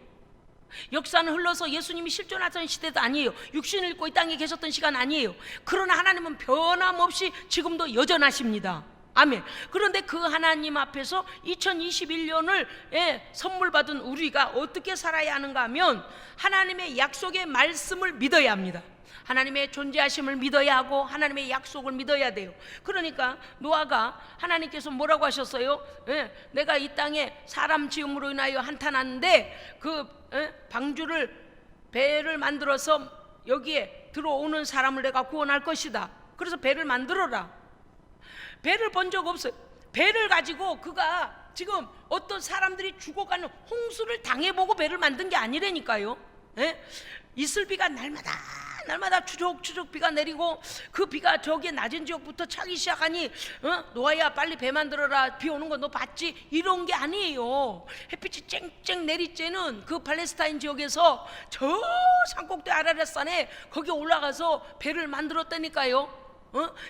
역사는 흘러서 예수님이 실존하던 시대도 아니에요. 육신을 입고 이 땅에 계셨던 시간 아니에요. 그러나 하나님은 변함없이 지금도 여전하십니다. 아멘. 그런데 그 하나님 앞에서 2021년을 선물 받은 우리가 어떻게 살아야 하는가 하면 하나님의 약속의 말씀을 믿어야 합니다. 하나님의 존재하심을 믿어야 하고 하나님의 약속을 믿어야 돼요. 그러니까 노아가 하나님께서 뭐라고 하셨어요? 내가 이 땅에 사람 지음으로 인하여 한탄하는데 그 배를 만들어서 여기에 들어오는 사람을 내가 구원할 것이다. 그래서 배를 만들어라. 배를 본 적 없어요. 배를 가지고 그가 지금 어떤 사람들이 죽어가는 홍수를 당해보고 배를 만든 게 아니라니까요. 이슬비가 날마다 추적추적 비가 내리고 그 비가 저기 낮은 지역부터 차기 시작하니 노아야 빨리 배 만들어라, 비 오는 거 너 봤지? 이런 게 아니에요. 햇빛이 쨍쨍 내릴 때는 그 팔레스타인 지역에서 저 산꼭대 아라렛산에 거기 올라가서 배를 만들었다니까요.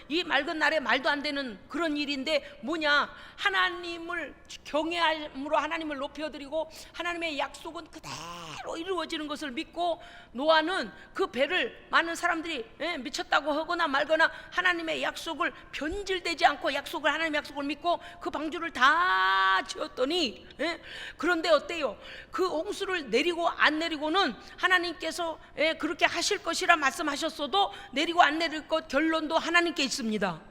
이 맑은 날에 말도 안 되는 그런 일인데 뭐냐, 하나님을 경외함으로 하나님을 높여드리고 하나님의 약속은 그대로 이루어지는 것을 믿고, 노아는 그 배를 많은 사람들이 미쳤다고 하거나 말거나 하나님의 약속을 변질되지 않고 하나님의 약속을 믿고 그 방주를 다 지었더니, 그런데 어때요? 그 홍수를 내리고 안 내리고는 하나님께서 그렇게 하실 것이라 말씀하셨어도 내리고 안 내릴 것 결론도 하나님께 있습니다.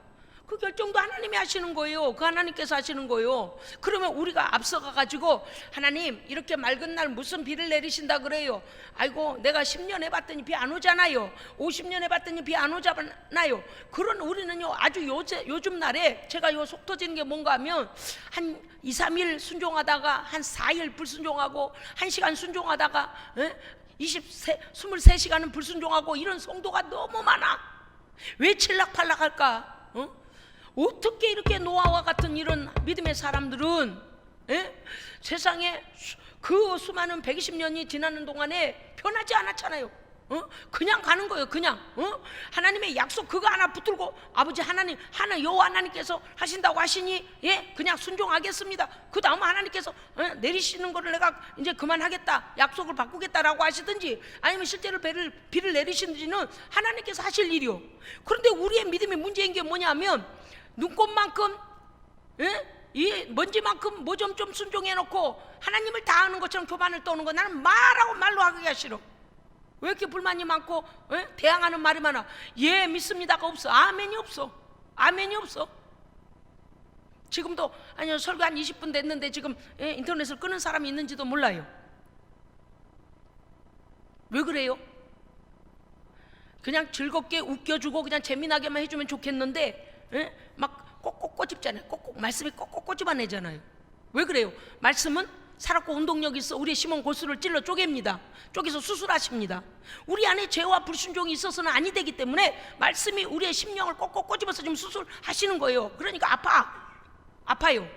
그 결정도 하나님이 하시는 거예요. 그 하나님께서 하시는 거예요. 그러면 우리가 앞서가 가지고 하나님 이렇게 맑은 날 무슨 비를 내리신다 그래요? 아이고 내가 10년 해봤더니 비 안 오잖아요. 50년 해봤더니 비 안 오잖아요. 그런 우리는요, 아주 요즘 날에 제가 속 터지는 게 뭔가 하면 한 2, 3일 순종하다가 한 4일 불순종하고 1시간 순종하다가 23시간은 불순종하고 이런 성도가 너무 많아. 왜 칠락팔락할까? 어떻게 이렇게 노아와 같은 이런 믿음의 사람들은 세상에 그 수많은 120년이 지나는 동안에 변하지 않았잖아요. 그냥 가는 거예요. 그냥 하나님의 약속 그거 하나 붙들고 아버지 하나님 여호와 하나님께서 하신다고 하시니 그냥 순종하겠습니다. 그 다음 하나님께서 내리시는 거를 내가 이제 그만하겠다, 약속을 바꾸겠다라고 하시든지 아니면 실제로 비를 내리시든지는 하나님께서 하실 일이요. 그런데 우리의 믿음의 문제인 게 뭐냐면 눈곱만큼 이 먼지만큼 뭐 좀 순종해놓고 하나님을 다 아는 것처럼 교만을 떠는 거, 나는 말로 하기가 싫어. 왜 이렇게 불만이 많고 대항하는 말이 많아? 예 믿습니다가 없어. 아멘이 없어. 아멘이 없어. 지금도 아니요 설교 한 20분 됐는데 지금 인터넷을 끄는 사람이 있는지도 몰라요. 왜 그래요? 그냥 즐겁게 웃겨주고 그냥 재미나게만 해주면 좋겠는데 막 꼭꼭 꼬집잖아요. 꼭꼭 말씀이 꼭꼭 꼬집어내잖아요. 왜 그래요? 말씀은 살았고 운동력이 있어 우리의 심은 골수를 찔러 쪼갭니다. 쪼개서 수술하십니다. 우리 안에 죄와 불순종이 있어서는 아니 되기 때문에 말씀이 우리의 심령을 꼭꼭 꼬집어서 지금 수술하시는 거예요. 그러니까 아파요.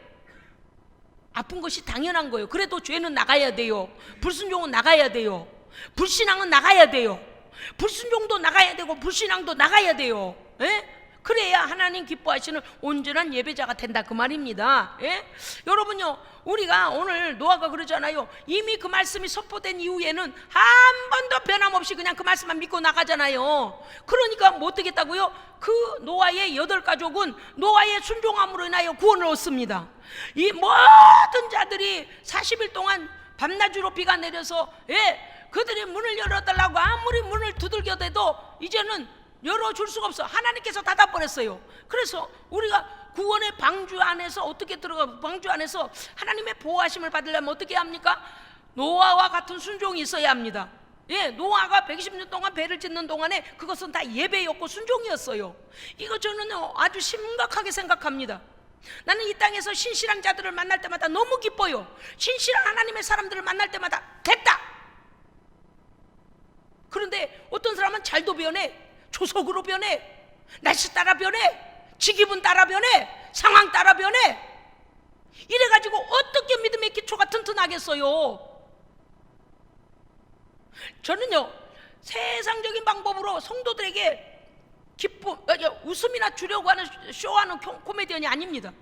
아픈 것이 당연한 거예요. 그래도 죄는 나가야 돼요. 불순종은 나가야 돼요. 불신앙은 나가야 돼요. 불순종도 나가야 되고 불신앙도 나가야 돼요. 예? 그래야 하나님 기뻐하시는 온전한 예배자가 된다 그 말입니다. 예? 여러분요, 우리가 오늘 노아가 그러잖아요. 이미 그 말씀이 선포된 이후에는 한 번도 변함없이 그냥 그 말씀만 믿고 나가잖아요. 그러니까 뭐 어떻겠다고요? 그 노아의 8가족은 노아의 순종함으로 인하여 구원을 얻습니다. 이 모든 자들이 40일 동안 밤낮으로 비가 내려서 그들이 문을 열어달라고 아무리 문을 두들겨대도 이제는 열어줄 수가 없어. 하나님께서 닫아버렸어요. 그래서 우리가 구원의 방주 안에서 어떻게 들어가, 방주 안에서 하나님의 보호하심을 받으려면 어떻게 합니까? 노아와 같은 순종이 있어야 합니다. 노아가 120년 동안 배를 짓는 동안에 그것은 다 예배였고 순종이었어요. 이거 저는 아주 심각하게 생각합니다. 나는 이 땅에서 신실한 자들을 만날 때마다 너무 기뻐요. 신실한 하나님의 사람들을 만날 때마다 됐다. 그런데 어떤 사람은 잘도 변해, 조석으로 변해, 날씨 따라 변해, 지기분 따라 변해, 상황 따라 변해. 이래가지고 어떻게 믿음의 기초가 튼튼하겠어요? 저는요, 세상적인 방법으로 성도들에게 웃음이나 주려고 하는 쇼하는 코미디언이 아닙니다.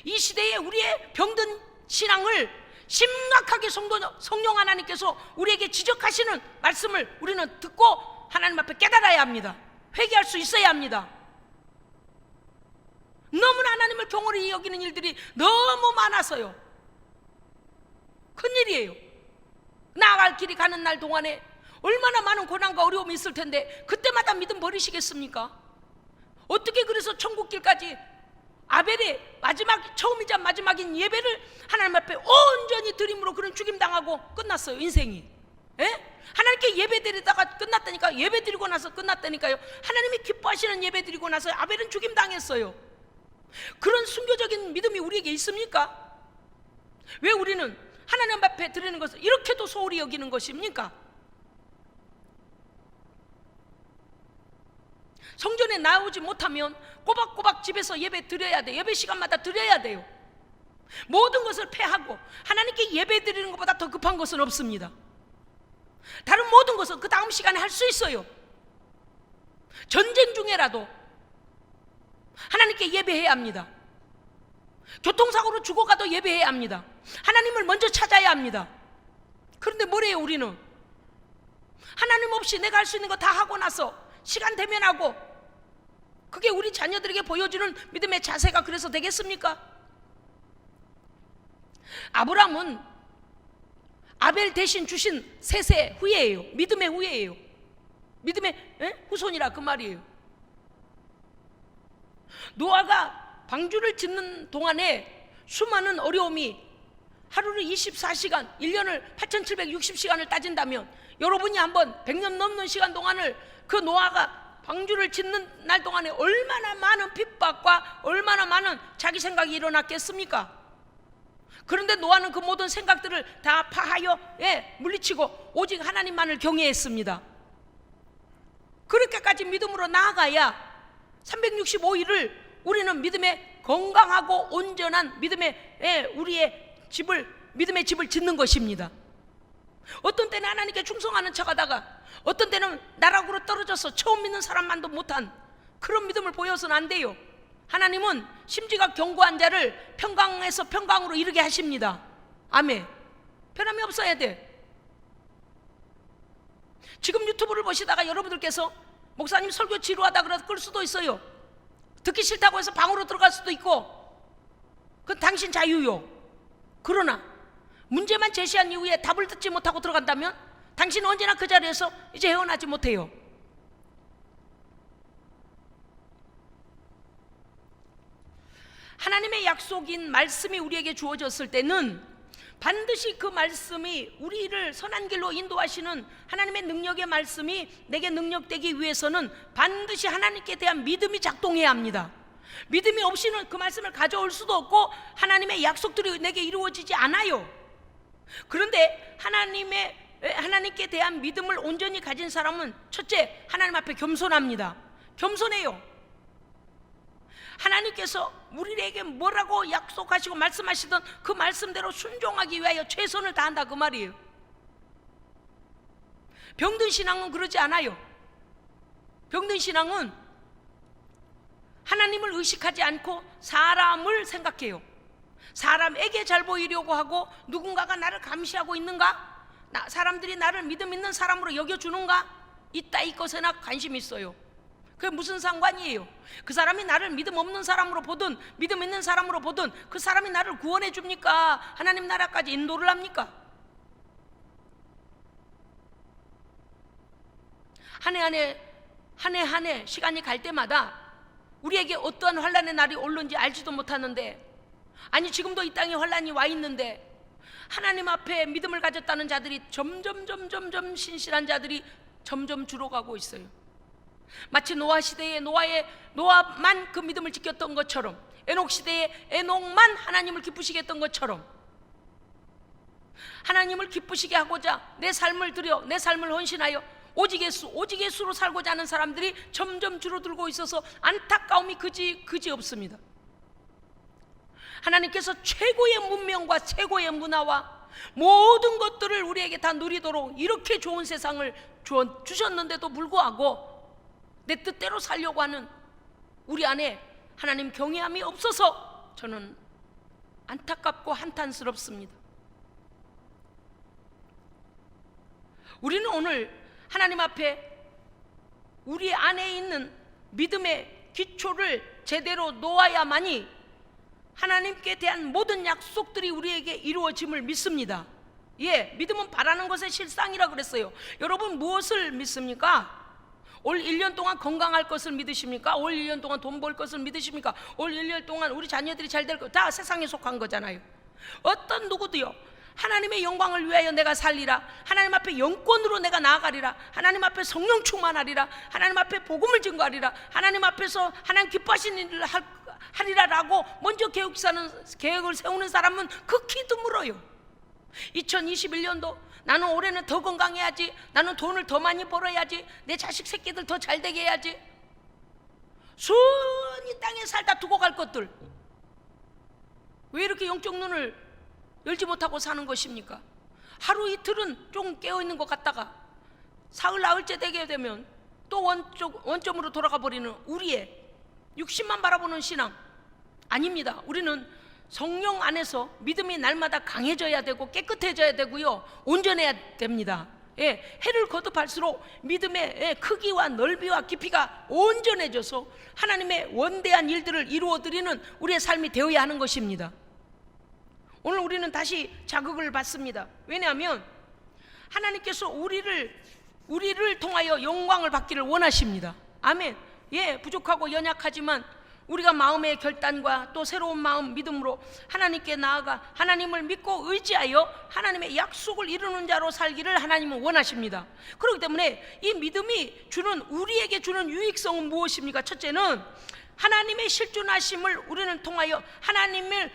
이 시대에 우리의 병든 신앙을 심각하게 성령 하나님께서 우리에게 지적하시는 말씀을 우리는 듣고 하나님 앞에 깨달아야 합니다. 회개할 수 있어야 합니다. 너무나 하나님을 경홀히 여기는 일들이 너무 많아서요. 큰일이에요. 나아갈 길이 가는 날 동안에 얼마나 많은 고난과 어려움이 있을 텐데 그때마다 믿음 버리시겠습니까? 어떻게 그래서 천국길까지 아벨의 처음이자 마지막인 예배를 하나님 앞에 온전히 드림으로 그런 죽임당하고 끝났어요. 인생이. 하나님께 예배 드리다가 끝났다니까. 예배 드리고 나서 끝났다니까요. 하나님이 기뻐하시는 예배 드리고 나서 아벨은 죽임당했어요. 그런 순교적인 믿음이 우리에게 있습니까? 왜 우리는 하나님 앞에 드리는 것을 이렇게도 소홀히 여기는 것입니까? 성전에 나오지 못하면 꼬박꼬박 집에서 예배 드려야 돼. 예배 시간마다 드려야 돼요. 모든 것을 패하고 하나님께 예배 드리는 것보다 더 급한 것은 없습니다. 다른 모든 것은 그 다음 시간에 할 수 있어요. 전쟁 중에라도 하나님께 예배해야 합니다. 교통사고로 죽어가도 예배해야 합니다. 하나님을 먼저 찾아야 합니다. 그런데 뭐래요? 우리는 하나님 없이 내가 할 수 있는 거 다 하고 나서 시간 되면 하고, 그게 우리 자녀들에게 보여주는 믿음의 자세가 그래서 되겠습니까? 아브라함은 아벨 대신 주신 셋의 후예예요. 믿음의 후예예요. 믿음의 후손이라 그 말이에요. 노아가 방주를 짓는 동안에 수많은 어려움이, 하루를 24시간, 1년을 8760시간을 따진다면 여러분이 한번 100년 넘는 시간 동안을 그 노아가 방주를 짓는 날 동안에 얼마나 많은 핍박과 얼마나 많은 자기 생각이 일어났겠습니까? 그런데 노아는 그 모든 생각들을 다 파하여 물리치고 오직 하나님만을 경외했습니다. 그렇게까지 믿음으로 나아가야 365일을 우리는 믿음의 건강하고 온전한 믿음의 믿음의 집을 짓는 것입니다. 어떤 때는 하나님께 충성하는 척하다가 어떤 때는 나락으로 떨어져서 처음 믿는 사람만도 못한 그런 믿음을 보여서는 안 돼요. 하나님은 심지가 견고한 자를 평강에서 평강으로 이르게 하십니다. 아멘. 변함이 없어야 돼. 지금 유튜브를 보시다가 여러분들께서 목사님 설교 지루하다 그래서 끌 수도 있어요. 듣기 싫다고 해서 방으로 들어갈 수도 있고, 그건 당신 자유요. 그러나 문제만 제시한 이후에 답을 듣지 못하고 들어간다면 당신은 언제나 그 자리에서 이제 헤어나지 못해요. 하나님의 약속인 말씀이 우리에게 주어졌을 때는 반드시 그 말씀이 우리를 선한 길로 인도하시는 하나님의 능력의 말씀이 내게 능력되기 위해서는 반드시 하나님께 대한 믿음이 작동해야 합니다. 믿음이 없이는 그 말씀을 가져올 수도 없고 하나님의 약속들이 내게 이루어지지 않아요. 그런데 하나님께 대한 믿음을 온전히 가진 사람은 첫째, 하나님 앞에 겸손합니다. 겸손해요. 하나님께서 우리에게 뭐라고 약속하시고 말씀하시던 그 말씀대로 순종하기 위하여 최선을 다한다, 그 말이에요. 병든 신앙은 그러지 않아요. 병든 신앙은 하나님을 의식하지 않고 사람을 생각해요. 사람에게 잘 보이려고 하고 누군가가 나를 감시하고 있는가? 사람들이 나를 믿음 있는 사람으로 여겨주는가? 이따 이 것에나 관심이 있어요. 그게 무슨 상관이에요? 그 사람이 나를 믿음 없는 사람으로 보든 믿음 있는 사람으로 보든 그 사람이 나를 구원해 줍니까? 하나님 나라까지 인도를 합니까? 한 해 시간이 갈 때마다 우리에게 어떠한 환난의 날이 올는지 알지도 못하는데, 아니 지금도 이 땅에 환난이 와 있는데 하나님 앞에 믿음을 가졌다는 자들이 점점 신실한 자들이 점점 줄어가고 있어요. 마치 노아 시대에 노아만 그 믿음을 지켰던 것처럼, 에녹 시대에 에녹만 하나님을 기쁘시게 했던 것처럼, 하나님을 기쁘시게 하고자 내 삶을 헌신하여 오직 예수로 살고자 하는 사람들이 점점 줄어들고 있어서 안타까움이 그지 없습니다. 하나님께서 최고의 문명과 최고의 문화와 모든 것들을 우리에게 다 누리도록 이렇게 좋은 세상을 주셨는데도 불구하고 내 뜻대로 살려고 하는 우리 안에 하나님 경외함이 없어서 저는 안타깝고 한탄스럽습니다. 우리는 오늘 하나님 앞에 우리 안에 있는 믿음의 기초를 제대로 놓아야만이 하나님께 대한 모든 약속들이 우리에게 이루어짐을 믿습니다. 예, 믿음은 바라는 것의 실상이라 그랬어요. 여러분 무엇을 믿습니까? 올 1년 동안 건강할 것을 믿으십니까? 올 1년 동안 돈 벌 것을 믿으십니까? 올 1년 동안 우리 자녀들이 잘 될 것, 다 세상에 속한 거잖아요. 어떤 누구도요, 하나님의 영광을 위하여 내가 살리라, 하나님 앞에 영권으로 내가 나아가리라, 하나님 앞에 성령 충만하리라, 하나님 앞에 복음을 증거하리라, 하나님 앞에서 하나님 기뻐하시는 일을 하리라 라고 먼저 계획을 세우는 사람은 극히 드물어요. 2021년도 나는 올해는 더 건강해야지, 나는 돈을 더 많이 벌어야지, 내 자식 새끼들 더 잘 되게 해야지, 순히 땅에 살다 두고 갈 것들, 왜 이렇게 영적 눈을 열지 못하고 사는 것입니까? 하루 이틀은 좀 깨어있는 것 같다가 사흘 나흘째 되게 되면 또 원점으로 돌아가 버리는 우리의 육신만 바라보는 신앙 아닙니다. 우리는 성령 안에서 믿음이 날마다 강해져야 되고 깨끗해져야 되고요, 온전해야 됩니다. 예, 해를 거듭할수록 믿음의 크기와 넓이와 깊이가 온전해져서 하나님의 원대한 일들을 이루어드리는 우리의 삶이 되어야 하는 것입니다. 오늘 우리는 다시 자극을 받습니다. 왜냐하면 하나님께서 우리를 통하여 영광을 받기를 원하십니다. 아멘. 예, 부족하고 연약하지만 우리가 마음의 결단과 또 새로운 마음 믿음으로 하나님께 나아가 하나님을 믿고 의지하여 하나님의 약속을 이루는 자로 살기를 하나님은 원하십니다. 그렇기 때문에 이 믿음이 우리에게 주는 유익성은 무엇입니까? 첫째는 하나님의 실존하심을 우리는 통하여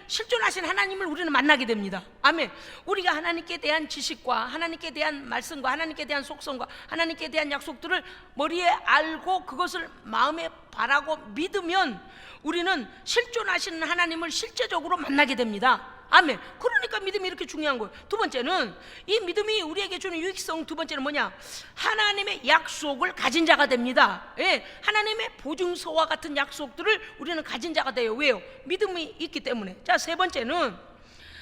실존하신 하나님을 우리는 만나게 됩니다. 아멘. 우리가 하나님께 대한 지식과 하나님께 대한 말씀과 하나님께 대한 속성과 하나님께 대한 약속들을 머리에 알고 그것을 마음에 바라고 믿으면 우리는 실존하시는 하나님을 실제적으로 만나게 됩니다. 아멘. 그러니까 믿음이 이렇게 중요한 거예요. 두 번째는 이 믿음이 우리에게 주는 유익성, 두 번째는 뭐냐? 하나님의 약속을 가진 자가 됩니다. 예, 하나님의 보증서와 같은 약속들을 우리는 가진 자가 돼요. 왜요? 믿음이 있기 때문에. 자, 세 번째는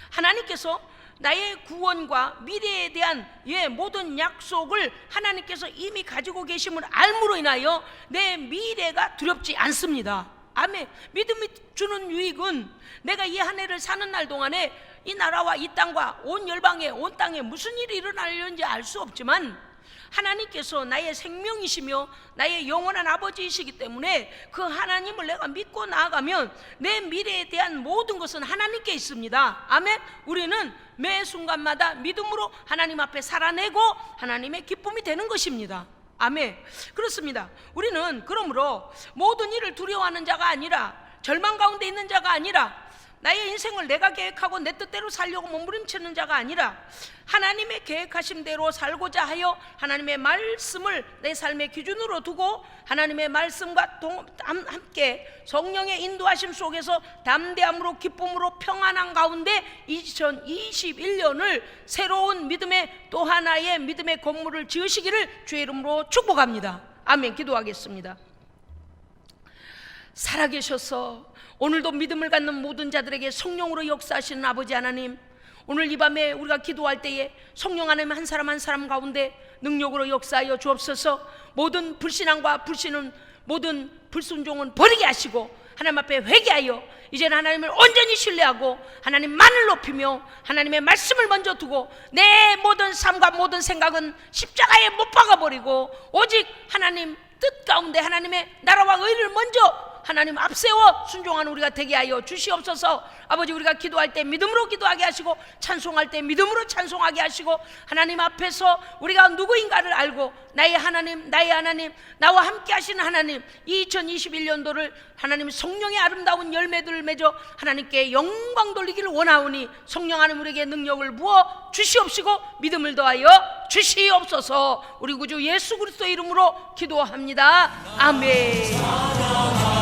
하나님께서 나의 구원과 미래에 대한 모든 약속을 하나님께서 이미 가지고 계심을 알므로 인하여 내 미래가 두렵지 않습니다. 아멘. 믿음이 주는 유익은 내가 이 한 해를 사는 날 동안에 이 나라와 이 땅과 온 열방에 온 땅에 무슨 일이 일어나려는지 알 수 없지만 하나님께서 나의 생명이시며 나의 영원한 아버지이시기 때문에 그 하나님을 내가 믿고 나아가면 내 미래에 대한 모든 것은 하나님께 있습니다. 아멘. 우리는 매 순간마다 믿음으로 하나님 앞에 살아내고 하나님의 기쁨이 되는 것입니다. 아멘. 그렇습니다. 우리는 그러므로 모든 일을 두려워하는 자가 아니라 절망 가운데 있는 자가 아니라 나의 인생을 내가 계획하고 내 뜻대로 살려고 몸부림치는 자가 아니라 하나님의 계획하신 대로 살고자 하여 하나님의 말씀을 내 삶의 기준으로 두고 하나님의 말씀과 함께 성령의 인도하심 속에서 담대함으로 기쁨으로 평안한 가운데 2021년을 새로운 믿음의 또 하나의 믿음의 건물을 지으시기를 주의 이름으로 축복합니다. 아멘. 기도하겠습니다. 살아계셔서 오늘도 믿음을 갖는 모든 자들에게 성령으로 역사하시는 아버지 하나님, 오늘 이 밤에 우리가 기도할 때에 성령 하나님 한 사람 한 사람 가운데 능력으로 역사하여 주옵소서. 모든 불신앙과 불신은, 모든 불순종은 버리게 하시고 하나님 앞에 회개하여 이제는 하나님을 온전히 신뢰하고 하나님만을 높이며 하나님의 말씀을 먼저 두고 내 모든 삶과 모든 생각은 십자가에 못 박아버리고 오직 하나님 뜻 가운데 하나님의 나라와 의를 먼저 하나님 앞세워 순종하는 우리가 되게 하여 주시옵소서. 아버지, 우리가 기도할 때 믿음으로 기도하게 하시고 찬송할 때 믿음으로 찬송하게 하시고 하나님 앞에서 우리가 누구인가를 알고 나의 하나님 나와 함께 하시는 하나님, 2021년도를 하나님 성령의 아름다운 열매들을 맺어 하나님께 영광 돌리기를 원하오니 성령 하나님 우리에게 능력을 부어 주시옵시고 믿음을 더하여 주시옵소서. 우리 구주 예수 그리스도의 이름으로 기도합니다. 아멘.